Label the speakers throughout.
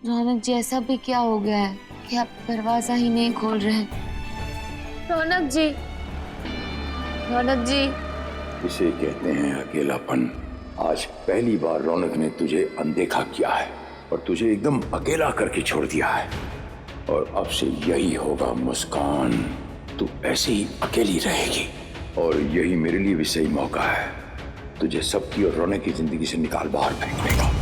Speaker 1: रौनक जी, ऐसा भी क्या हो गया है कि आप दरवाजा ही नहीं खोल रहे हैं? रौनक जी, रौनक जी।
Speaker 2: इसे कहते हैं अकेलापन। आज पहली बार रौनक ने तुझे अनदेखा किया है और तुझे एकदम अकेला करके छोड़ दिया है। और अब से यही होगा मुस्कान, तू ऐसे ही अकेली रहेगी। और यही मेरे लिए भी सही मौका है तुझे सबकी और रौनक की जिंदगी से निकाल बाहर फेंकने का।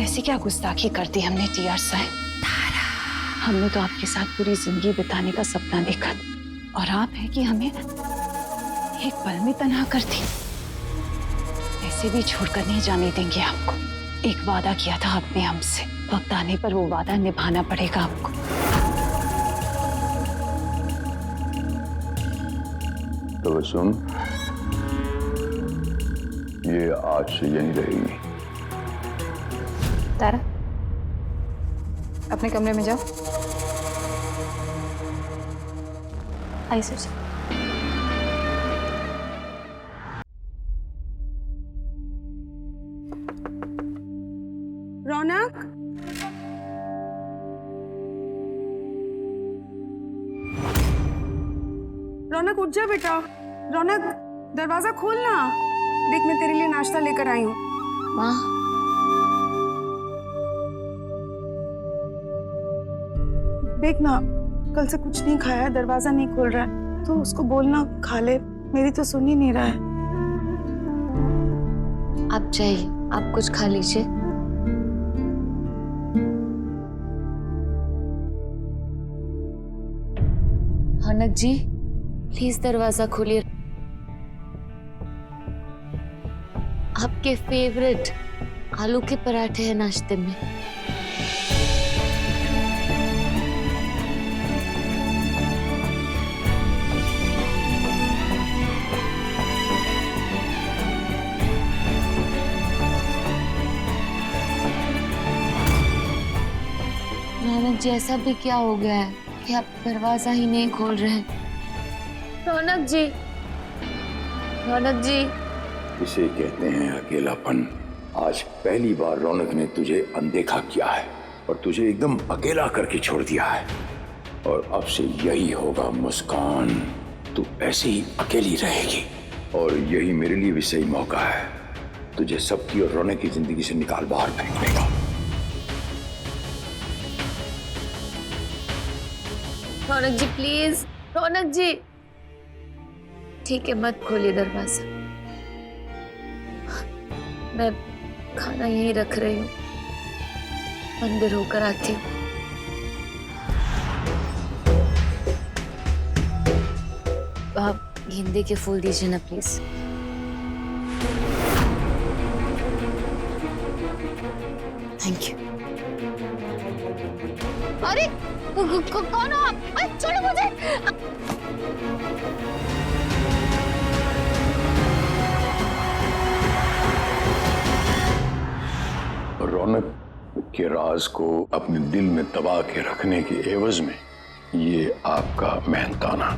Speaker 3: ऐसी क्या गुस्ताखी कर दी हमने टीआर साहब? हमने तो आपके साथ पूरी जिंदगी बिताने का सपना देखा और आप है कि हमें एक पल में तन्हा कर दी। ऐसे भी छोड़कर नहीं जाने देंगे आपको। एक वादा किया था आपने हमसे, वक्त आने पर वो वादा निभाना पड़ेगा आपको।
Speaker 2: तो सुन, ये आज से यहीं रहेगी।
Speaker 3: तारा, अपने कमरे में जाओ। आई सर।
Speaker 4: रौनक, रौनक उठ जा बेटा। रौनक, दरवाजा खोल ना। देख, मैं तेरे लिए नाश्ता लेकर आई हूँ।
Speaker 1: माँ,
Speaker 4: देख ना, कल से कुछ नहीं खाया है, दरवाजा नहीं खोल रहा है, तो उसको बोलना खा ले। मेरी तो सुन ही नहीं रहा है।
Speaker 1: आप जाइए, आप कुछ खा लीजिए। रौनक जी, प्लीज दरवाजा खोलिए। आपके फेवरेट आलू के पराठे हैं नाश्ते में। रौनक जी, ऐसा भी क्या हो गया है कि आप दरवाजा ही नहीं खोल रहे हैं? रौनक जी, रौनक जी।
Speaker 2: इसे कहते हैं अकेलापन। आज पहली बार रौनक ने तुझे अनदेखा किया है और तुझे एकदम अकेला करके छोड़ दिया है। और अब से यही होगा मुस्कान, तू ऐसे ही अकेली रहेगी। और यही मेरे लिए भी सही मौका है तुझे सबकी और रौनक की जिंदगी से निकाल बाहर फेंकने का।
Speaker 1: रौनक जी, प्लीज। रौनक जी, ठीक है, मत खोलिए दरवाजा। मैं खाना यहीं रख रही हूँ, मंदिर होकर आती हूँ। आप गेंदे के फूल दीजिए ना प्लीज। Thank you. अरे कौन हो आप? छोड़ो मुझे।
Speaker 2: रौनक के राज को अपने दिल में दबा के रखने के एवज में ये आपका मेहनताना।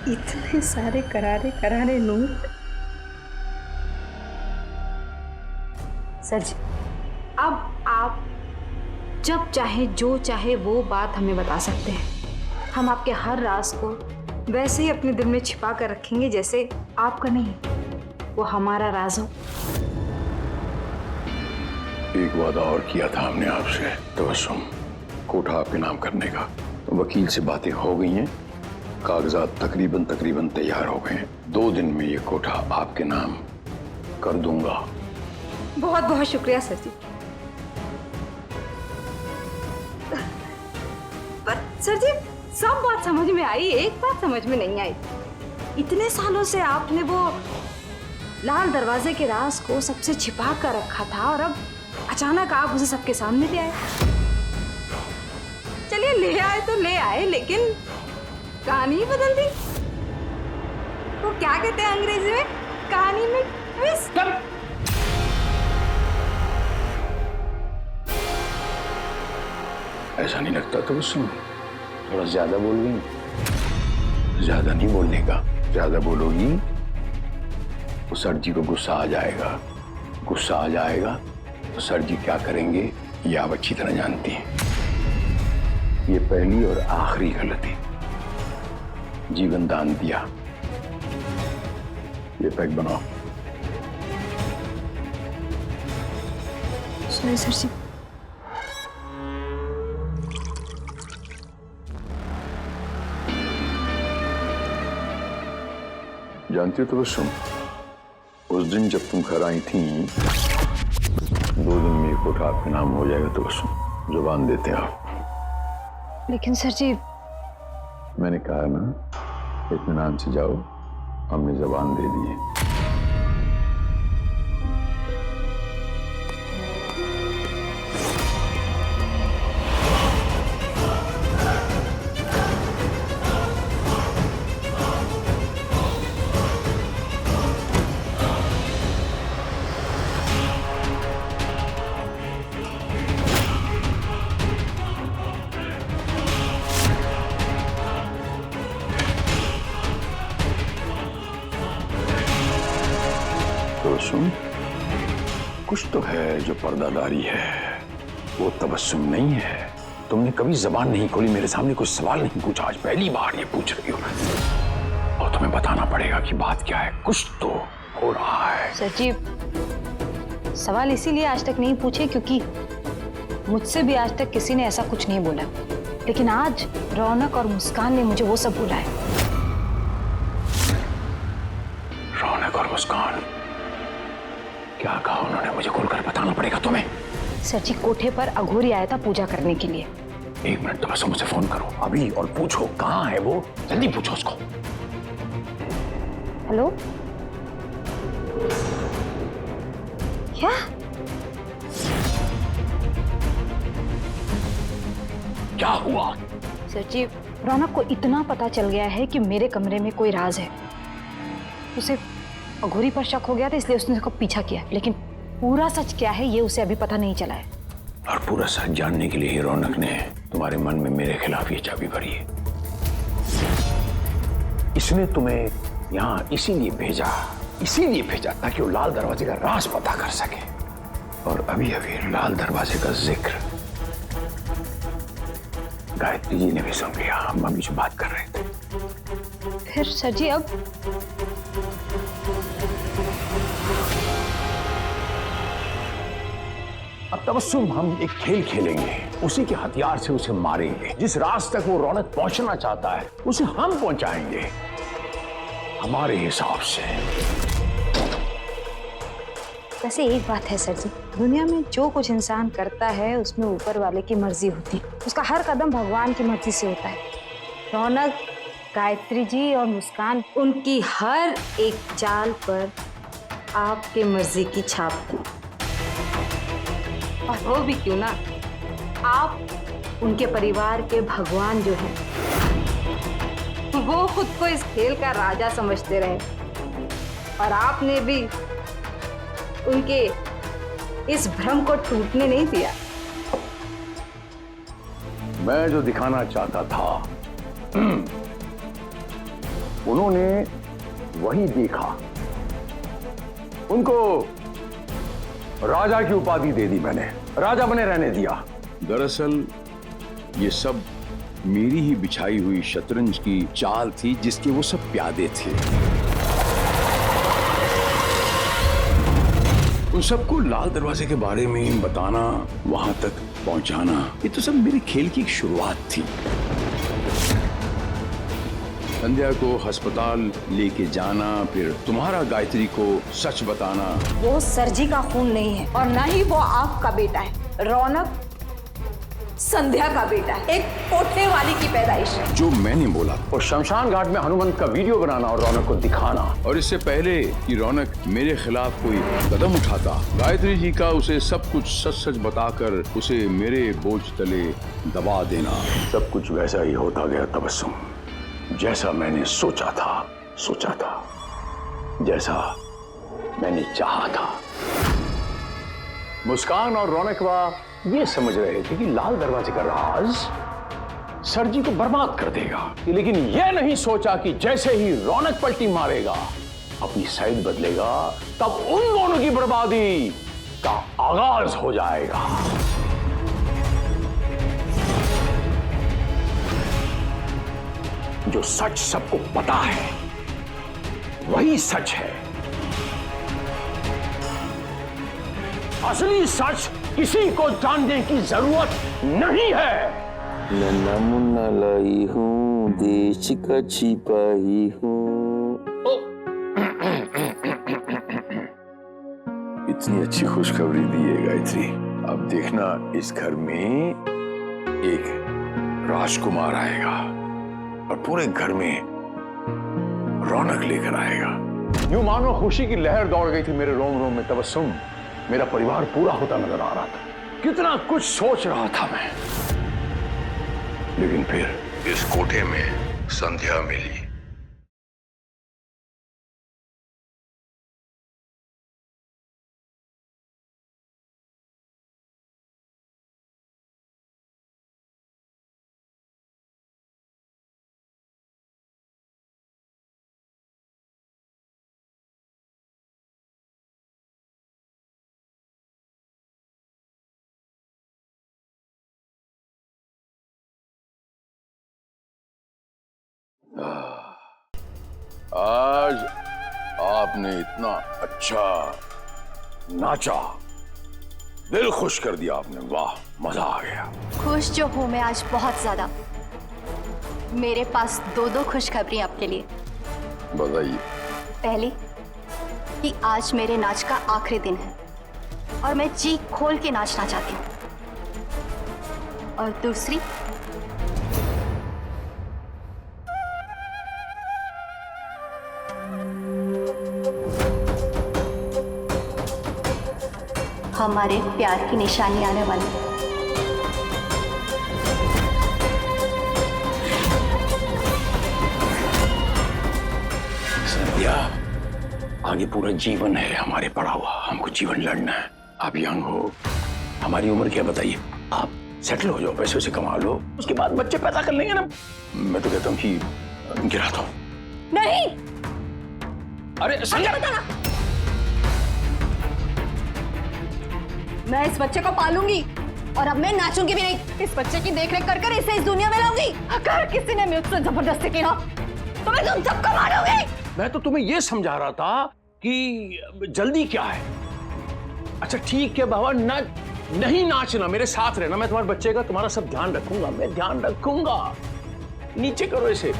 Speaker 3: इतने सारे करारे करारे नोट। सर जी, अब आप जब चाहे जो चाहे वो बात हमें बता सकते हैं। हम आपके हर राज को वैसे ही अपने दिल में छिपा कर रखेंगे जैसे आपका नहीं, वो हमारा राज हो।
Speaker 2: एक वादा और किया था हमने आपसे, तबस्सुम, कोठा आपके नाम करने का। वकील से बातें हो गई हैं, कागजात तकरीबन तैयार हो गए हैं। 2 दिन में ये कोठा आपके नाम कर दूंगा।
Speaker 3: बहुत बहुत शुक्रिया सर जी। पर सर जी, सब बात समझ में आई, एक बात समझ में नहीं आई। इतने सालों से आपने वो लाल दरवाजे के राज को सबसे छिपा कर रखा था और अब अचानक आप उसे सबके सामने ले आए। चलिए, ले आए तो ले आए, लेकिन कहानी ही बदल दी। वो क्या कहते हैं अंग्रेजी में, कहानी में ट्विस्ट।
Speaker 2: ऐसा नहीं लगता तो सुन, थोड़ा ज्यादा बोल गई। ज्यादा नहीं बोलने का, ज्यादा बोलोगी तो सर जी को गुस्सा आ जाएगा। गुस्सा आ जाएगा तो सर जी क्या करेंगे ये आप अच्छी तरह जानती हैं। ये पहली और आखिरी गलती, जीवन दान दिया। ये पैक बनाओ।
Speaker 4: सॉरी सर जी।
Speaker 2: जानती हो तो बस सुन, उस दिन जब तुम घर आई थी, 2 दिन में एक कोठा आपके नाम हो जाएगा तो बस सुन, जुबान देते हैं आप।
Speaker 3: लेकिन सर जी,
Speaker 2: मैंने कहा ना, इत्मीनान से जाओ, हमने जुबान दे दी है। तो सुन, कुछ तो है जो पर्दादारी है, वो तबस्सुम नहीं है। तुमने कभी जबान नहीं खोली, मेरे सामने कोई सवाल नहीं पूछा, आज पहली बार ये पूछ रही हो। और तुम्हें बताना पड़ेगा कि बात क्या है। कुछ तो हो रहा है।
Speaker 3: सर जी, सवाल इसीलिए आज तक नहीं पूछे क्योंकि मुझसे भी आज तक किसी ने ऐसा कुछ नहीं बोला, लेकिन आज रौनक और मुस्कान ने मुझे वो सब बोला है।
Speaker 2: रौनक और मुस्कान क्या कहा उन्होंने? मुझे खोलकर बताना पड़ेगा तुम्हें।
Speaker 3: सर जी, कोठे पर अघोरी आया था पूजा करने के लिए।
Speaker 2: 1 मिनट तो बस, मुझसे फोन करो अभी और पूछो कहाँ है वो, जल्दी पूछो उसको।
Speaker 3: हेलो, क्या?
Speaker 2: क्या हुआ?
Speaker 3: सर जी, रौनक को इतना पता चल गया है कि मेरे कमरे में कोई राज है। उसे अघोरी पर शक हो गया था, इसलिए उसने उसका पीछा किया, लेकिन पूरा सच क्या है ये उसे अभी पता नहीं चला है।
Speaker 2: और पूरा सच जानने के लिए ही रौनक ने तुम्हारे मन में मेरे खिलाफ ये चाबी भरी है। इसने तुम्हें यहाँ इसीलिए भेजा ताकि वो लाल दरवाजे का राज पता कर सके। और अभी अभी लाल दरवाजे का जिक्र गायत्री जी ने भी सुन लिया। हम अभी जो बात कर रहे थे।
Speaker 3: फिर सर जी,
Speaker 2: अब तबस्सुम हम एक खेल खेलेंगे, उसी के हथियार से उसे मारेंगे। जिस राज तक वो रौनक पहुंचना चाहता है उसे हम पहुंचाएंगे हमारे हिसाब से।
Speaker 3: वैसे एक बात है सर जी, दुनिया में जो कुछ इंसान करता है उसमें ऊपर वाले की मर्जी होती है। उसका हर कदम भगवान की मर्जी से होता है। रौनक, गायत्री जी और मुस्कान, उनकी हर एक चाल पर आपके मर्जी की छाप थी। और वो भी क्यों ना, आप उनके परिवार के भगवान जो हैं, वो खुद को इस खेल का राजा समझते रहे और आपने भी उनके इस भ्रम को टूटने नहीं दिया।
Speaker 2: मैं जो दिखाना चाहता था उन्होंने वही देखा। उनको राजा की उपाधि दे दी मैंने, राजा बने रहने दिया। दरअसल ये सब मेरी ही बिछाई हुई शतरंज की चाल थी जिसके वो सब प्यादे थे। उन सबको लाल दरवाजे के बारे में बताना, वहां तक पहुंचाना, ये तो सब मेरे खेल की एक शुरुआत थी। संध्या को अस्पताल लेके जाना, फिर तुम्हारा गायत्री को सच बताना।
Speaker 3: वो सर जी का खून नहीं है और ना ही वो आपका बेटा है। रौनक संध्या का बेटा है, एक कोठे वाली की पैदाइश है।
Speaker 2: जो मैंने बोला, और शमशान घाट में हनुमंत का वीडियो बनाना और रौनक को दिखाना, और इससे पहले कि रौनक मेरे खिलाफ कोई कदम उठाता, गायत्री जी का उसे सब कुछ सच सच बताकर उसे मेरे बोझ तले दबा देना। सब कुछ वैसा ही होता गया तबस्सुम, जैसा मैंने सोचा था, जैसा मैंने चाहा था। मुस्कान और रौनकवा ये समझ रहे थे कि लाल दरवाजे का राज सर जी को बर्बाद कर देगा, लेकिन यह नहीं सोचा कि जैसे ही रौनक पलटी मारेगा, अपनी साइड बदलेगा, तब उन दोनों की बर्बादी का आगाज हो जाएगा। जो सच सबको पता है वही सच है। असली सच किसी को जानने की जरूरत नहीं है।
Speaker 5: नन्ना मुन्ना लाई हूँ, देश का सिपाही हूँ।
Speaker 2: इतनी अच्छी खुशखबरी दी है गायत्री। अब देखना इस घर में एक राजकुमार आएगा और पूरे घर में रौनक लेकर आएगा। यूं मानो खुशी की लहर दौड़ गई थी मेरे रोम रोम में। तबस्सुम, मेरा परिवार पूरा होता नजर आ रहा था। कितना कुछ सोच रहा था मैं, लेकिन फिर इस कोठे में संध्या मिली। आज आपने इतना अच्छा नाचा, दिल खुश कर दिया आपने। वाह, मजा आ गया।
Speaker 6: खुश जो हूँ मैं आज बहुत ज्यादा। मेरे पास दो खुशखबरी आपके लिए।
Speaker 2: बताइए।
Speaker 6: पहली कि आज मेरे नाच का आखिरी दिन है और मैं जी खोल के नाचना चाहती हूँ। और दूसरी, हमारे प्यार की निशानी आने वाली है।
Speaker 2: संध्या, आगे पूरा जीवन है हमारे पड़ा हुआ। हमको जीवन लड़ना है। आप यंग हो, हमारी उम्र क्या बताइए। आप सेटल हो जाओ, पैसे वैसे कमा लो, उसके बाद बच्चे पैदा कर लेंगे ना। मैं तो कहता हूँ कि गिरा दो।
Speaker 6: नहीं,
Speaker 2: अरे संध्या,
Speaker 6: बताना। मैं इस बच्चे को पालूंगी और अब मैं नाचूंगी भी नहीं। इस बच्चे की देखरेख कर कर इसे इस दुनिया में लाऊंगी। अगर किसी ने मुझसे जबरदस्ती की ना तो मैं तुम सबको मारूंगी।
Speaker 2: मैं तो तुम्हें यह समझा रहा था कि जल्दी क्या है। अच्छा ठीक है बाबा, नहीं नाचना, मेरे साथ रहना। मैं तुम्हारे बच्चे का, तुम्हारा सब ध्यान रखूंगा। मैं ध्यान रखूंगा। नीचे करो इसे।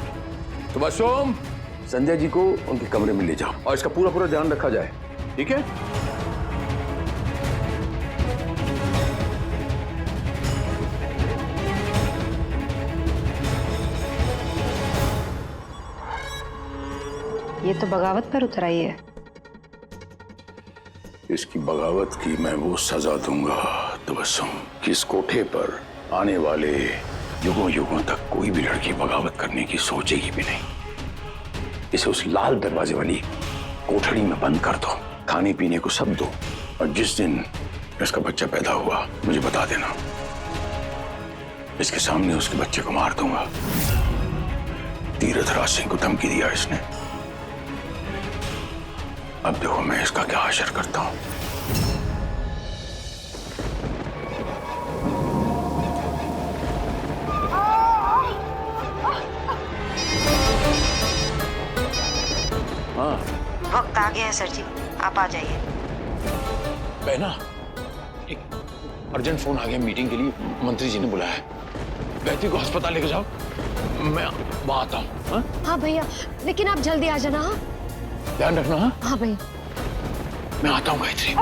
Speaker 2: तो बस सोम, संध्या जी को उनके कमरे में ले जाओ और इसका पूरा ध्यान रखा जाए, ठीक है?
Speaker 6: ये तो बगावत पर उतर आई है।
Speaker 2: इसकी बगावत की मैं वो सजा दूंगा तबस्सुम कि इस कोठे पर आने वाले युगों तक कोई भी लड़की बगावत करने की सोचेगी भी नहीं। इसे उस लाल दरवाजे वाली कोठड़ी में बंद कर दो, खाने पीने को सब दो, और जिस दिन इसका बच्चा पैदा हुआ मुझे बता देना। इसके सामने उसके बच्चे को मार दूंगा। तीरथ राज सिंह को धमकी दिया इसने। अब देखो मैं इसका क्या असर करता हूं। हाँ
Speaker 7: वक्त आ गया है सर जी, आप आ जाइए।
Speaker 2: बहना, एक अर्जेंट फोन आ गया मीटिंग के लिए, मंत्री जी ने बुलाया है। गायत्री को अस्पताल लेके जाओ, मैं वहां आता हूँ।
Speaker 1: हाँ भैया, लेकिन आप जल्दी आ जाना। हाँ,
Speaker 2: ध्यान रखना।
Speaker 1: हाँ भैया,
Speaker 2: मैं आता हूँ गायत्री।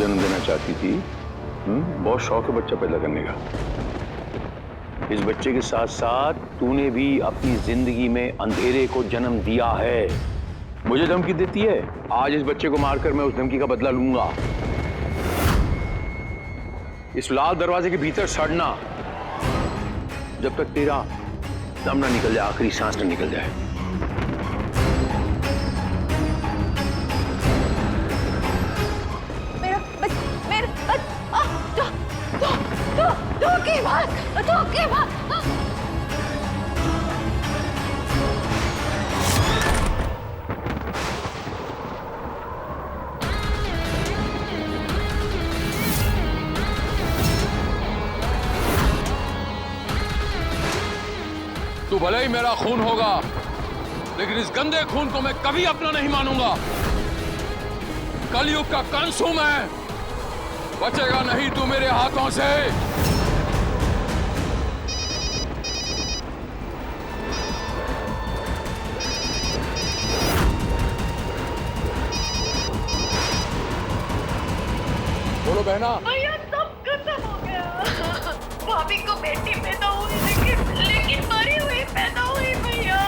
Speaker 2: जन्म देना चाहती थी? बहुत शौक है बच्चा पैदा करने का। इस बच्चे के साथ साथ तूने भी अपनी जिंदगी में अंधेरे को जन्म दिया है। मुझे धमकी देती है, आज इस बच्चे को मारकर मैं उस धमकी का बदला लूंगा। इस लाल दरवाजे के भीतर सड़ना जब तक तेरा दम ना निकल जाए, आखिरी सांस ना निकल जाए।
Speaker 8: तू भले ही मेरा खून होगा, लेकिन इस गंदे खून को मैं कभी अपना नहीं मानूंगा। कलयुग का कंस हूं मैं, बचेगा नहीं तू मेरे हाथों से। बोलो बहना।
Speaker 9: भैया सब खत्म हो गया। भाभी को बेटी पैदा हुई, लेकिन मरी हुई पैदा हुई भैया।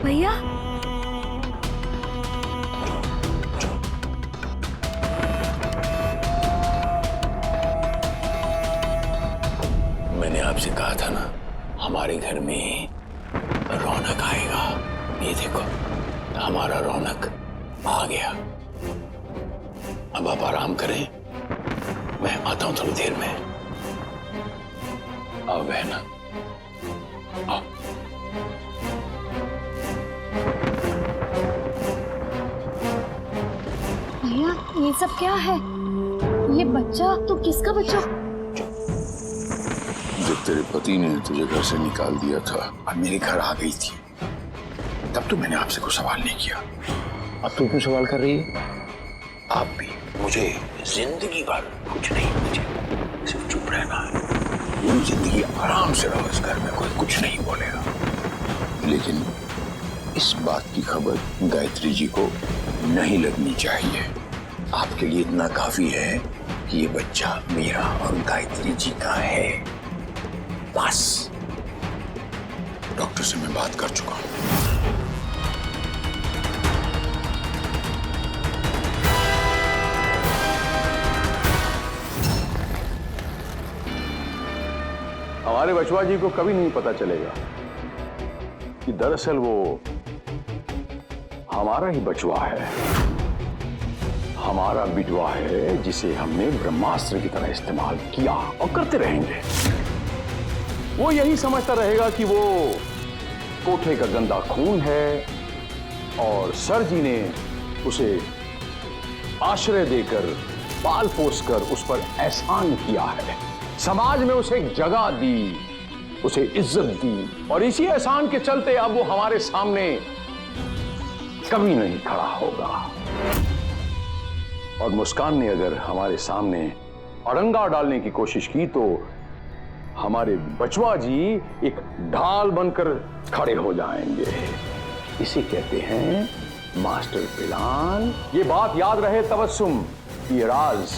Speaker 9: भैया
Speaker 2: मैंने आपसे कहा था ना, हमारे घर में रौनक आएगा। ये देखो, हमारा रौनक आ गया। अब आप आराम करें, मैं आता हूं थोड़ी देर में। आओ बहना, आओ।
Speaker 1: भैया ये सब क्या है? ये बच्चा तो किसका बच्चा?
Speaker 2: जब तेरे पति ने तुझे घर से निकाल दिया था और मेरे घर आ गई थी, तब तो मैंने आपसे कोई सवाल नहीं किया। अब तो क्यों सवाल कर रही है? आप भी मुझे जिंदगी भर कुछ नहीं, मुझे सिर्फ चुप रहना है। पूरी जिंदगी आराम से रहो इस घर में, कोई कुछ नहीं बोलेगा। लेकिन इस बात की खबर गायत्री जी को नहीं लगनी चाहिए। आपके लिए इतना काफी है कि ये बच्चा मेरा और गायत्री जी का है, बस। डॉक्टर से मैं बात कर चुका हूं। हमारे बचवा जी को कभी नहीं पता चलेगा कि दरअसल वो हमारा ही बचवा है, हमारा बिटवा है, जिसे हमने ब्रह्मास्त्र की तरह इस्तेमाल किया और करते रहेंगे। वो यही समझता रहेगा कि वो कोठे का गंदा खून है और सर जी ने उसे आश्रय देकर, पाल पोस कर उस पर एहसान किया है। समाज में उसे एक जगह दी, उसे इज्जत दी, और इसी एहसान के चलते अब वो हमारे सामने कभी नहीं खड़ा होगा। और मुस्कान ने अगर हमारे सामने अड़ंगा डालने की कोशिश की तो हमारे बचवा जी एक ढाल बनकर खड़े हो जाएंगे। इसे कहते हैं मास्टर प्लान। ये बात याद रहे तबस्सुम, ये राज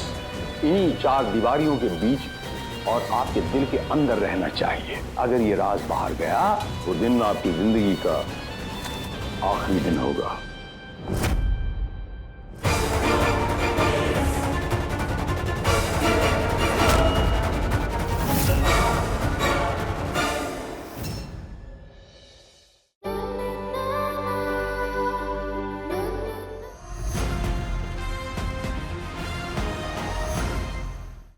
Speaker 2: इन्हीं चार दीवारियों के बीच और आपके दिल के अंदर रहना चाहिए। अगर ये राज बाहर गया वो दिन आपकी जिंदगी का आखिरी दिन होगा।